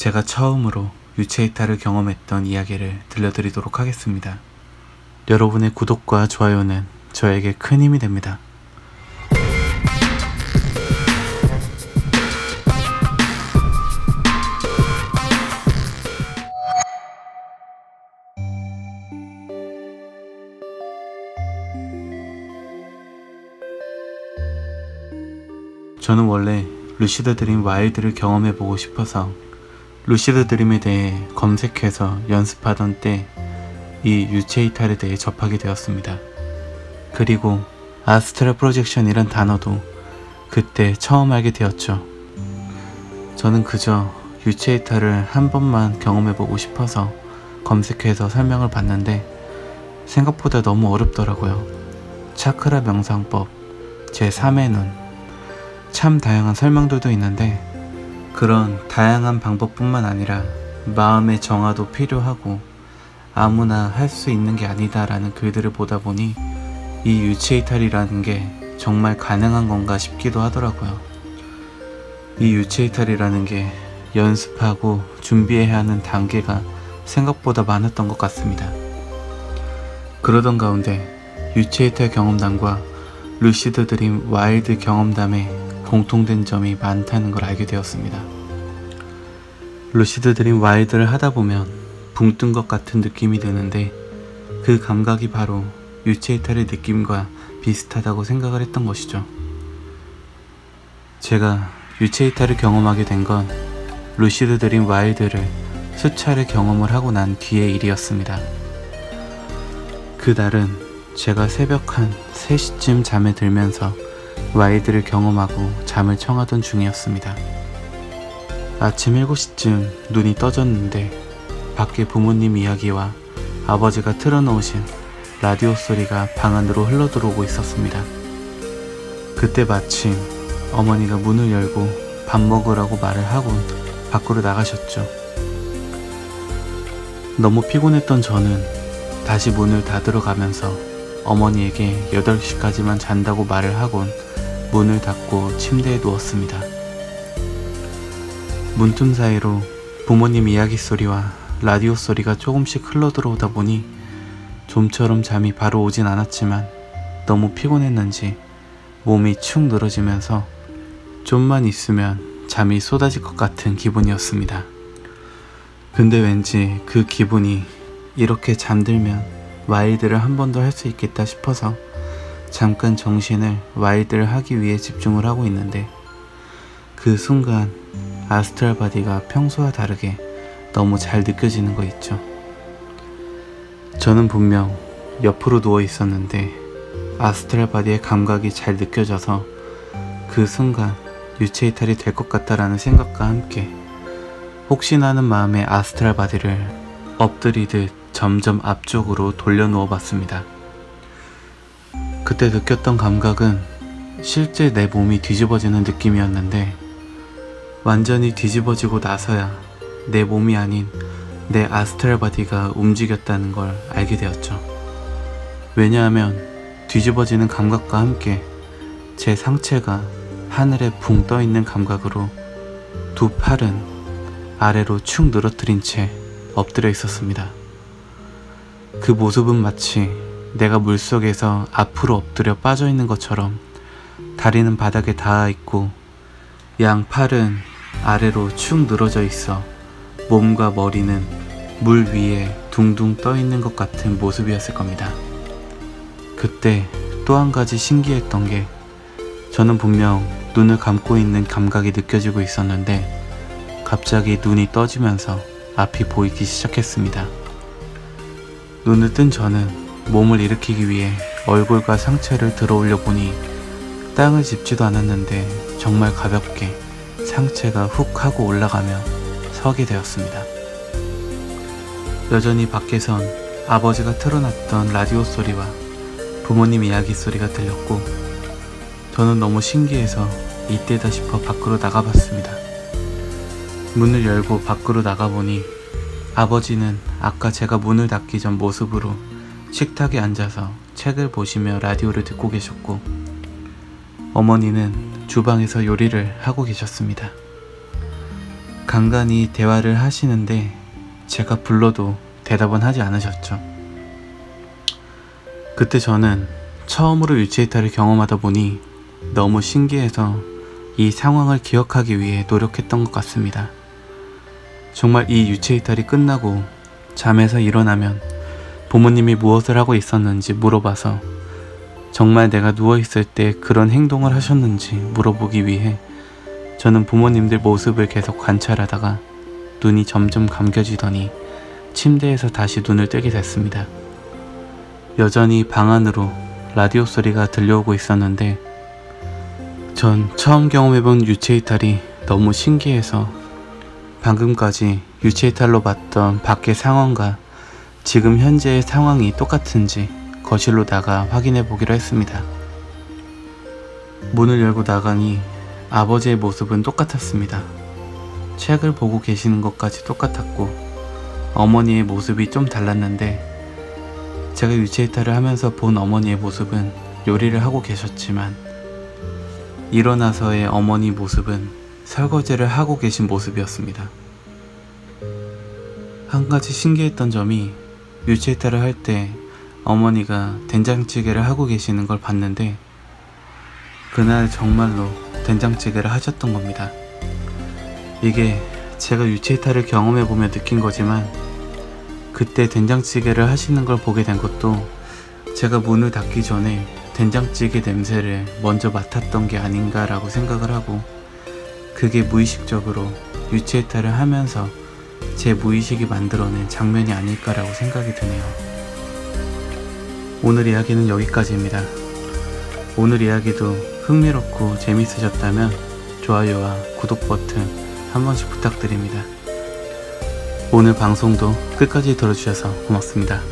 제가 처음으로 유체 이탈을 경험했던 이야기를 들려드리도록 하겠습니다. 여러분의 구독과 좋아요는 저에게 큰 힘이 됩니다. 저는 원래 루시드 드림 와일드를 경험해보고 싶어서 루시드 드림에 대해 검색해서 연습하던 때 이 유체 이탈에 대해 접하게 되었습니다. 그리고 아스트랄 프로젝션이란 단어도 그때 처음 알게 되었죠. 저는 그저 유체 이탈을 한 번만 경험해보고 싶어서 검색해서 설명을 봤는데 생각보다 너무 어렵더라고요. 차크라 명상법, 제3의 눈, 참 다양한 설명들도 있는데 그런 다양한 방법뿐만 아니라 마음의 정화도 필요하고 아무나 할 수 있는 게 아니다 라는 글들을 보다 보니 이 유체 이탈이라는 게 정말 가능한 건가 싶기도 하더라고요. 이 유체 이탈이라는 게 연습하고 준비해야 하는 단계가 생각보다 많았던 것 같습니다. 그러던 가운데 유체 이탈 경험담과 루시드 드림 와일드 경험담에 공통된 점이 많다는 걸 알게 되었습니다. 루시드 드림 와일드를 하다 보면 붕 뜬 것 같은 느낌이 드는데 그 감각이 바로 유체 이탈의 느낌과 비슷하다고 생각을 했던 것이죠. 제가 유체 이탈을 경험하게 된 건 루시드 드림 와일드를 수차례 경험을 하고 난 뒤의 일이었습니다. 그날은 제가 새벽 한 3시쯤 잠에 들면서 와일드를 경험하고 잠을 청하던 중이었습니다. 아침 7시쯤 눈이 떠졌는데 밖에 부모님 이야기와 아버지가 틀어놓으신 라디오 소리가 방 안으로 흘러들어오고 있었습니다. 그때 마침 어머니가 문을 열고 밥 먹으라고 말을 하곤 밖으로 나가셨죠. 너무 피곤했던 저는 다시 문을 닫으러 가면서 어머니에게 8시까지만 잔다고 말을 하곤 문을 닫고 침대에 누웠습니다. 문틈 사이로 부모님 이야기 소리와 라디오 소리가 조금씩 흘러들어오다 보니 좀처럼 잠이 바로 오진 않았지만 너무 피곤했는지 몸이 축 늘어지면서 좀만 있으면 잠이 쏟아질 것 같은 기분이었습니다. 근데 왠지 그 기분이 이렇게 잠들면 와일드를 한 번 더 할 수 있겠다 싶어서 잠깐 정신을 와일드를 하기 위해 집중을 하고 있는데 그 순간 아스트랄 바디가 평소와 다르게 너무 잘 느껴지는 거 있죠. 저는 분명 옆으로 누워 있었는데 아스트랄 바디의 감각이 잘 느껴져서 그 순간 유체 이탈이 될 것 같다라는 생각과 함께 혹시나 하는 마음에 아스트랄 바디를 엎드리듯 점점 앞쪽으로 돌려 누워 봤습니다. 그때 느꼈던 감각은 실제 내 몸이 뒤집어지는 느낌이었는데 완전히 뒤집어지고 나서야 내 몸이 아닌 내 아스트랄 바디가 움직였다는 걸 알게 되었죠. 왜냐하면 뒤집어지는 감각과 함께 제 상체가 하늘에 붕 떠있는 감각으로 두 팔은 아래로 축 늘어뜨린 채 엎드려 있었습니다. 그 모습은 마치 내가 물속에서 앞으로 엎드려 빠져있는 것처럼 다리는 바닥에 닿아 있고 양 팔은 아래로 축 늘어져 있어 몸과 머리는 물 위에 둥둥 떠 있는 것 같은 모습이었을 겁니다. 그때 또 한 가지 신기했던 게 저는 분명 눈을 감고 있는 감각이 느껴지고 있었는데 갑자기 눈이 떠지면서 앞이 보이기 시작했습니다. 눈을 뜬 저는 몸을 일으키기 위해 얼굴과 상체를 들어 올려 보니 땅을 짚지도 않았는데 정말 가볍게 상체가 훅 하고 올라가며 서게 되었습니다. 여전히 밖에선 아버지가 틀어놨던 라디오 소리와 부모님 이야기 소리가 들렸고 저는 너무 신기해서 이때다 싶어 밖으로 나가봤습니다. 문을 열고 밖으로 나가보니 아버지는 아까 제가 문을 닫기 전 모습으로 식탁에 앉아서 책을 보시며 라디오를 듣고 계셨고 어머니는 주방에서 요리를 하고 계셨습니다. 간간히 대화를 하시는데 제가 불러도 대답은 하지 않으셨죠. 그때 저는 처음으로 유체이탈을 경험하다 보니 너무 신기해서 이 상황을 기억하기 위해 노력했던 것 같습니다. 정말 이 유체이탈이 끝나고 잠에서 일어나면 부모님이 무엇을 하고 있었는지 물어봐서 정말 내가 누워있을 때 그런 행동을 하셨는지 물어보기 위해 저는 부모님들 모습을 계속 관찰하다가 눈이 점점 감겨지더니 침대에서 다시 눈을 뜨게 됐습니다. 여전히 방 안으로 라디오 소리가 들려오고 있었는데 전 처음 경험해본 유체이탈이 너무 신기해서 방금까지 유체이탈로 봤던 밖의 상황과 지금 현재의 상황이 똑같은지 거실로 나가 확인해 보기로 했습니다. 문을 열고 나가니 아버지의 모습은 똑같았습니다. 책을 보고 계시는 것까지 똑같았고 어머니의 모습이 좀 달랐는데 제가 유체이탈을 하면서 본 어머니의 모습은 요리를 하고 계셨지만 일어나서의 어머니 모습은 설거지를 하고 계신 모습이었습니다. 한 가지 신기했던 점이 유체이탈을 할 때 어머니가 된장찌개를 하고 계시는 걸 봤는데 그날 정말로 된장찌개를 하셨던 겁니다. 이게 제가 유체이탈을 경험해보며 느낀 거지만 그때 된장찌개를 하시는 걸 보게 된 것도 제가 문을 닫기 전에 된장찌개 냄새를 먼저 맡았던 게 아닌가라고 생각을 하고 그게 무의식적으로 유체이탈을 하면서 제 무의식이 만들어낸 장면이 아닐까라고 생각이 드네요. 오늘 이야기는 여기까지입니다. 오늘 이야기도 흥미롭고 재밌으셨다면 좋아요와 구독 버튼 한 번씩 부탁드립니다. 오늘 방송도 끝까지 들어주셔서 고맙습니다.